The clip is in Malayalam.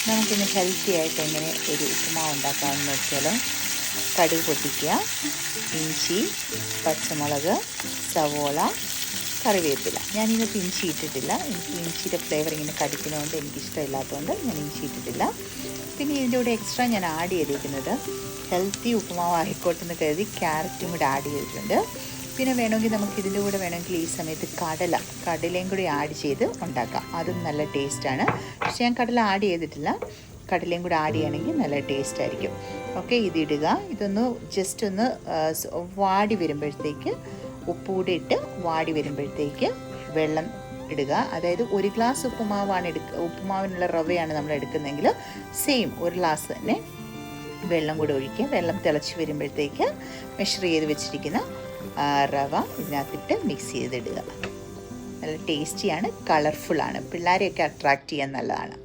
നമുക്കിന്ന് ഹെൽത്തി ആയിട്ട് എങ്ങനെ ഒരു ഉപ്പുമാവ് ഉണ്ടാക്കാമെന്ന് നോക്കിയാലോ. കടുക് പൊട്ടിക്കുക, ഇഞ്ചി, പച്ചമുളക്, സവോള, കറിവേപ്പില. ഞാനിന്നത്തെ ഇഞ്ചി ഇട്ടിട്ടില്ല, എനിക്ക് ഇഞ്ചിയുടെ ഫ്ലേവർ ഇങ്ങനെ കടിക്കുന്നതുകൊണ്ട് എനിക്കിഷ്ടമില്ലാത്തതുകൊണ്ട് ഞാൻ ഇഞ്ചി ഇട്ടിട്ടില്ല. പിന്നെ ഇതിൻ്റെ കൂടെ എക്സ്ട്രാ ഞാൻ ആഡ് ചെയ്തിരിക്കുന്നത് ഹെൽത്തി ഉപ്പുമാവ് ആയിക്കോട്ടെ എന്ന് കരുതി ക്യാരറ്റും കൂടെ ആഡ് ചെയ്തിട്ടുണ്ട്. പിന്നെ വേണമെങ്കിൽ നമുക്ക് ഇതിൻ്റെ കൂടെ വേണമെങ്കിൽ ഈ സമയത്ത് കടലയും കൂടി ആഡ് ചെയ്ത് ഉണ്ടാക്കാം, അതും നല്ല ടേസ്റ്റാണ്. പക്ഷേ ഞാൻ കടല ആഡ് ചെയ്തിട്ടില്ല, കടലയും കൂടെ ആഡ് ചെയ്യുകയാണെങ്കിൽ നല്ല ടേസ്റ്റ് ആയിരിക്കും. ഓക്കെ, ഇതിടുക. ഇതൊന്ന് ജസ്റ്റ് ഒന്ന് വാടി വരുമ്പോഴത്തേക്ക് ഉപ്പ് കൂടി ഇട്ട് വാടി വരുമ്പോഴത്തേക്ക് വെള്ളം ഇടുക. അതായത് 1 ഗ്ലാസ് ഉപ്പുമാവിനുള്ള റവയാണ് നമ്മൾ എടുക്കുന്നതെങ്കിൽ സെയിം 1 ഗ്ലാസ് തന്നെ വെള്ളം കൂടെ ഒഴിക്കുക. വെള്ളം തിളച്ച് വരുമ്പോഴത്തേക്ക് മെഷർ ചെയ്ത് വെച്ചിരിക്കുന്ന റവ ഇതിനകത്തിട്ട് മിക്സ് ചെയ്തിടുക. നല്ല ടേസ്റ്റിയാണ്, കളർഫുള്ളാണ്, പിള്ളേരെയൊക്കെ അട്രാക്റ്റ് ചെയ്യാൻ നല്ലതാണ്.